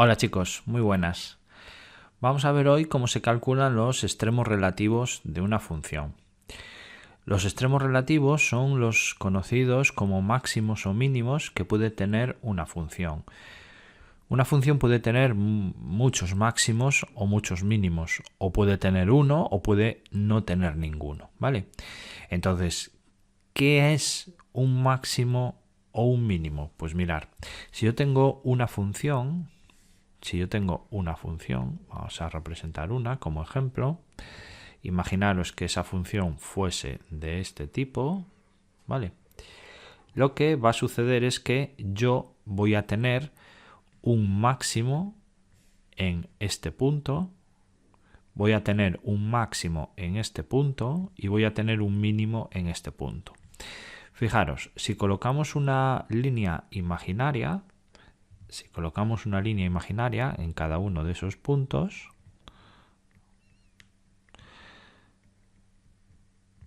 Hola chicos, muy buenas. Vamos a ver hoy cómo se calculan los extremos relativos de una función. Los extremos relativos son los conocidos como máximos o mínimos que puede tener una función. Una función puede tener muchos máximos o muchos mínimos, o puede tener uno o puede no tener ninguno, ¿vale? Entonces, ¿qué es un máximo o un mínimo? Pues mirar, si yo tengo una función, vamos a representar una como ejemplo. Imaginaros que esa función fuese de este tipo, ¿vale? Lo que va a suceder es que yo voy a tener un máximo en este punto, voy a tener un máximo en este punto y voy a tener un mínimo en este punto. Fijaros, si colocamos una línea imaginaria, en cada uno de esos puntos,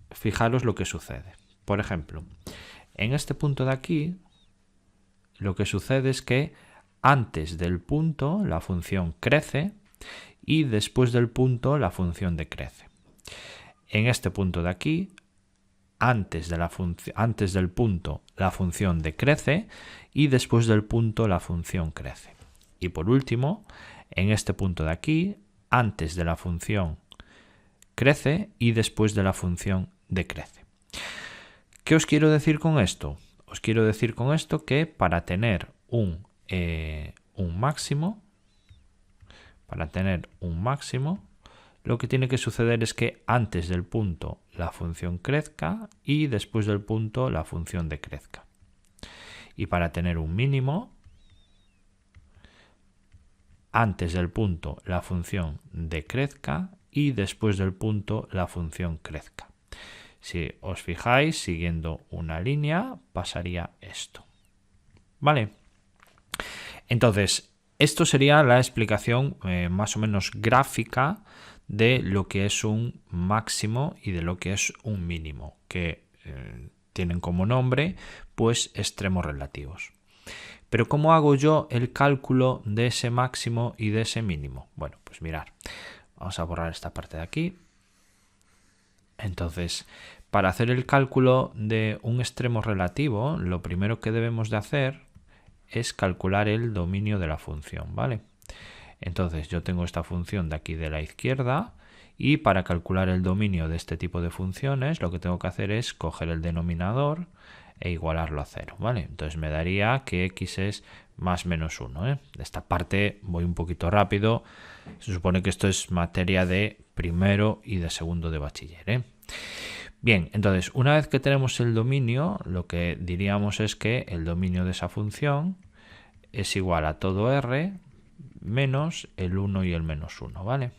fijaros lo que sucede. Por ejemplo, en este punto de aquí, lo que sucede es que antes del punto la función crece y después del punto la función decrece. En este punto de aquí, antes del punto la función decrece y después del punto la función crece. Y por último, en este punto de aquí, antes de la función crece y después de la función decrece. ¿Qué os quiero decir con esto? Os quiero decir con esto que para tener un máximo, lo que tiene que suceder es que antes del punto la función crezca y después del punto la función decrezca. Y para tener un mínimo, antes del punto la función decrezca y después del punto la función crezca. Si os fijáis, siguiendo una línea, pasaría esto. ¿Vale? Entonces, esto sería la explicación más o menos gráfica de lo que es un máximo y de lo que es un mínimo, que tienen como nombre, pues, extremos relativos. Pero ¿cómo hago yo el cálculo de ese máximo y de ese mínimo? Bueno, pues mirar, vamos a borrar esta parte de aquí. Entonces, para hacer el cálculo de un extremo relativo, lo primero que debemos de hacer es calcular el dominio de la función, ¿vale? Entonces, yo tengo esta función de aquí de la izquierda y para calcular el dominio de este tipo de funciones, lo que tengo que hacer es coger el denominador e igualarlo a 0, ¿vale? Entonces me daría que x es más menos 1, ¿eh? De esta parte voy un poquito rápido. Se supone que esto es materia de primero y de segundo de bachiller, ¿eh? Bien, entonces una vez que tenemos el dominio, lo que diríamos es que el dominio de esa función es igual a todo r menos el 1 y el menos 1, ¿vale?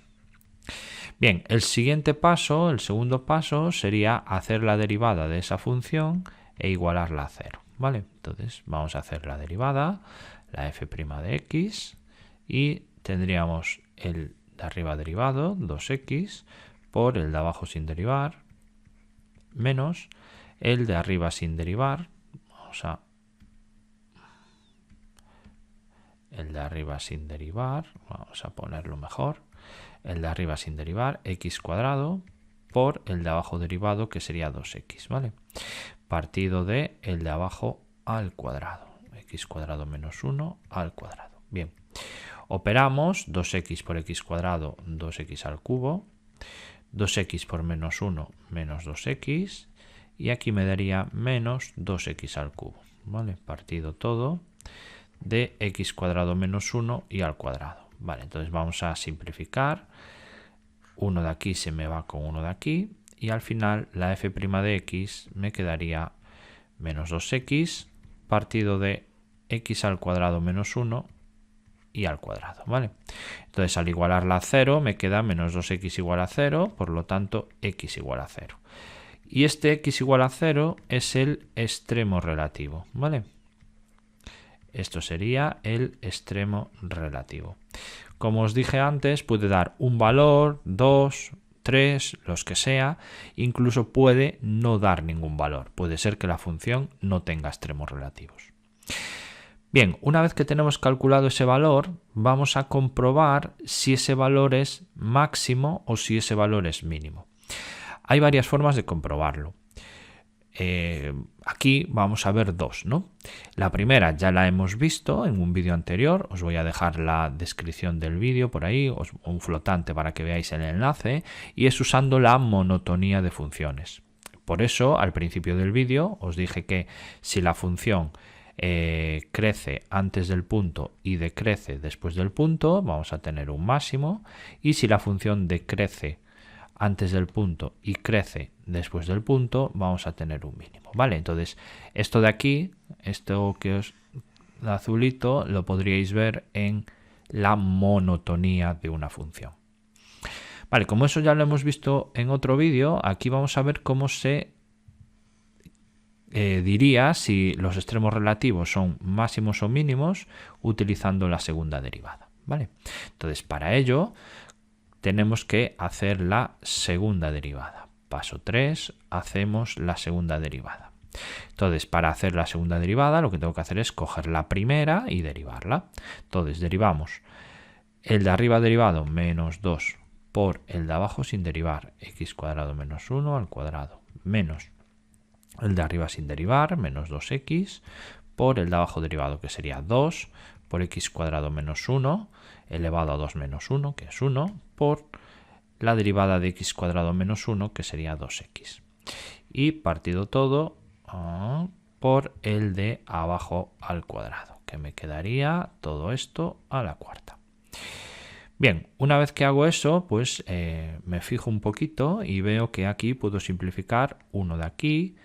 Bien, el segundo paso sería hacer la derivada de esa función e igualarla a 0, ¿vale? Entonces vamos a hacer la derivada, la f' de x, y tendríamos el de arriba derivado, 2x, por el de abajo sin derivar, menos el de arriba sin derivar, vamos a ponerlo mejor, el de arriba sin derivar, x cuadrado, por el de abajo derivado, que sería 2x, ¿vale? Partido de el de abajo al cuadrado, x cuadrado menos 1 al cuadrado. Bien, operamos 2x por x cuadrado, 2x al cubo, 2x por menos 1, menos 2x, y aquí me daría menos 2x al cubo, ¿vale? Partido todo de x cuadrado menos 1 y al cuadrado. Vale, entonces vamos a simplificar. Uno de aquí se me va con uno de aquí y al final la f' de x me quedaría menos 2x partido de x al cuadrado menos 1 y al cuadrado, ¿vale? Entonces al igualarla a 0 me queda menos 2x igual a 0, por lo tanto x igual a 0. Y este x igual a 0 es el extremo relativo, ¿vale? Esto sería el extremo relativo. Como os dije antes, puede dar un valor, 2, 3, los que sea, incluso puede no dar ningún valor. Puede ser que la función no tenga extremos relativos. Bien, una vez que tenemos calculado ese valor, vamos a comprobar si ese valor es máximo o si ese valor es mínimo. Hay varias formas de comprobarlo. Aquí vamos a ver dos, ¿no? La primera ya la hemos visto en un vídeo anterior, os voy a dejar la descripción del vídeo por ahí, un flotante para que veáis el enlace, y es usando la monotonía de funciones. Por eso, al principio del vídeo os dije que si la función crece antes del punto y decrece después del punto, vamos a tener un máximo, y si la función decrece antes del punto y crece después del punto, vamos a tener un mínimo, ¿vale? Entonces, esto de aquí, esto que os el azulito, lo podríais ver en la monotonía de una función. Vale, como eso ya lo hemos visto en otro vídeo, aquí vamos a ver cómo se diría si los extremos relativos son máximos o mínimos utilizando la segunda derivada, ¿vale? Entonces, para ello tenemos que hacer la segunda derivada. Paso 3, hacemos la segunda derivada. Entonces, para hacer la segunda derivada, lo que tengo que hacer es coger la primera y derivarla. Entonces, derivamos el de arriba derivado menos 2 por el de abajo sin derivar, x cuadrado menos 1 al cuadrado, menos el de arriba sin derivar, menos 2x, por el de abajo derivado, que sería 2 por x cuadrado menos 1 elevado a 2 menos 1, que es 1, por la derivada de x cuadrado menos 1, que sería 2x. Y partido todo por el de abajo al cuadrado, que me quedaría todo esto a la cuarta. Bien, una vez que hago eso, pues me fijo un poquito y veo que aquí puedo simplificar uno de aquí,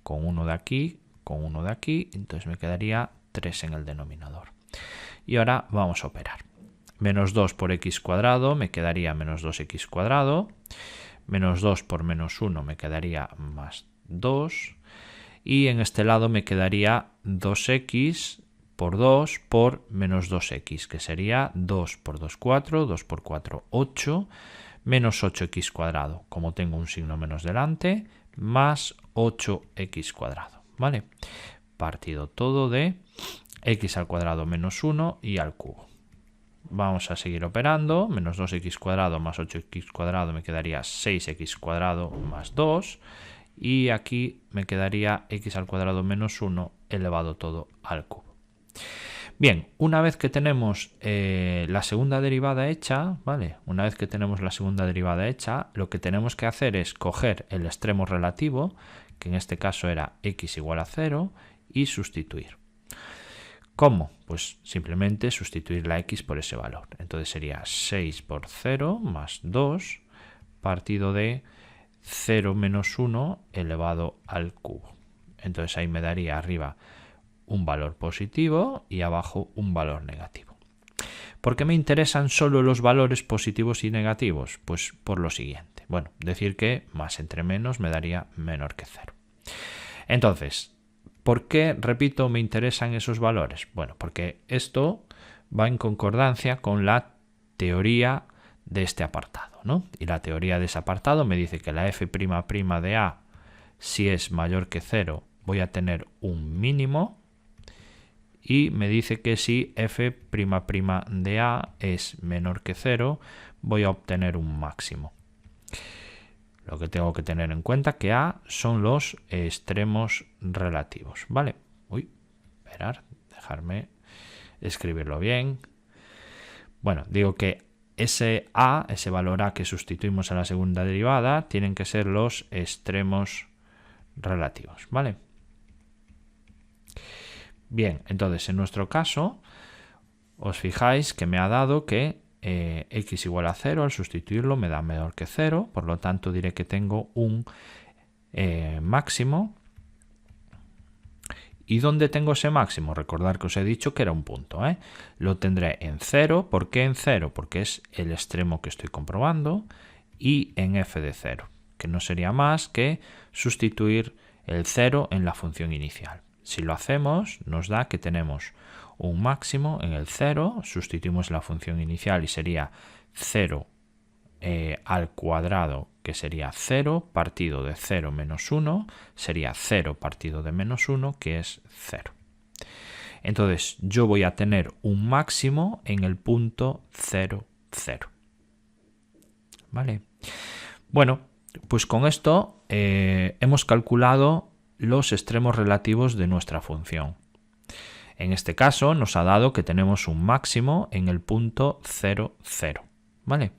con uno de aquí, con uno de aquí, entonces me quedaría 3 en el denominador. Y ahora vamos a operar. Menos 2 por x cuadrado me quedaría menos 2x cuadrado, menos 2 por menos 1 me quedaría más 2, y en este lado me quedaría 2x por 2 por menos 2x, que sería 2 por 2, 4, 2 por 4, 8, menos 8x cuadrado, como tengo un signo menos delante, más 8x cuadrado, ¿vale? Partido todo de x al cuadrado menos 1 y al cubo. Vamos a seguir operando, menos 2x cuadrado más 8x cuadrado me quedaría 6x cuadrado más 2, y aquí me quedaría x al cuadrado menos 1 elevado todo al cubo. Bien, una vez que tenemos la segunda derivada hecha, ¿vale? Una vez que tenemos la segunda derivada hecha, lo que tenemos que hacer es coger el extremo relativo, que en este caso era x igual a 0, y sustituir. ¿Cómo? Pues simplemente sustituir la x por ese valor. Entonces sería 6 por 0 más 2 partido de 0 menos 1 elevado al cubo. Entonces ahí me daría arriba un valor positivo y abajo un valor negativo. ¿Por qué me interesan solo los valores positivos y negativos? Pues por lo siguiente. Bueno, decir que más entre menos me daría menor que 0. Entonces, ¿por qué, repito, me interesan esos valores? Bueno, porque esto va en concordancia con la teoría de este apartado, ¿no? Y la teoría de ese apartado me dice que la f' de A, si es mayor que 0, voy a tener un mínimo, y me dice que si f' de A es menor que 0, voy a obtener un máximo. Lo que tengo que tener en cuenta que A son los extremos relativos, ¿vale? Uy, esperar, dejarme escribirlo bien. Bueno, digo que ese A, ese valor A que sustituimos en la segunda derivada, tienen que ser los extremos relativos, ¿vale? Bien, entonces en nuestro caso, os fijáis que me ha dado que x igual a 0, al sustituirlo me da menor que 0, por lo tanto diré que tengo un máximo. ¿Y dónde tengo ese máximo? Recordad que os he dicho que era un punto, ¿eh? Lo tendré en 0. ¿Por qué en 0? Porque es el extremo que estoy comprobando, y en f de 0, que no sería más que sustituir el 0 en la función inicial. Si lo hacemos, nos da que tenemos un máximo en el 0, sustituimos la función inicial y sería 0 al cuadrado, que sería 0, partido de 0 menos 1, sería 0 partido de menos 1, que es 0. Entonces yo voy a tener un máximo en el punto 0, 0. ¿Vale? Bueno, pues con esto hemos calculado los extremos relativos de nuestra función. En este caso nos ha dado que tenemos un máximo en el punto 0, 0. ¿Vale?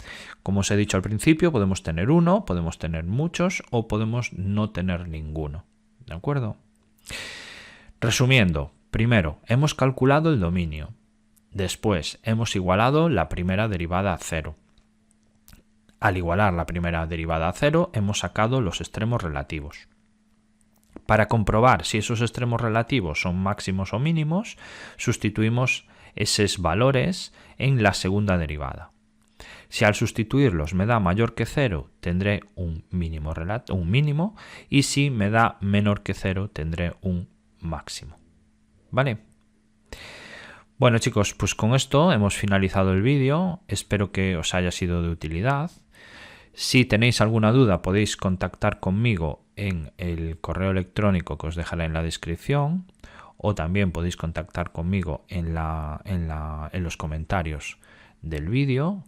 Como os he dicho al principio, podemos tener uno, podemos tener muchos o podemos no tener ninguno. ¿De acuerdo? Resumiendo, primero hemos calculado el dominio. Después hemos igualado la primera derivada a 0. Al igualar la primera derivada a 0, hemos sacado los extremos relativos. Para comprobar si esos extremos relativos son máximos o mínimos, sustituimos esos valores en la segunda derivada. Si al sustituirlos me da mayor que 0, tendré un mínimo, y si me da menor que 0, tendré un máximo. ¿Vale? Bueno, chicos, pues con esto hemos finalizado el vídeo. Espero que os haya sido de utilidad. Si tenéis alguna duda, podéis contactar conmigo en el correo electrónico que os dejaré en la descripción, o también podéis contactar conmigo en los comentarios del vídeo.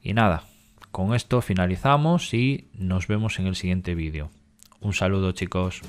Y nada, con esto finalizamos y nos vemos en el siguiente vídeo. Un saludo, chicos.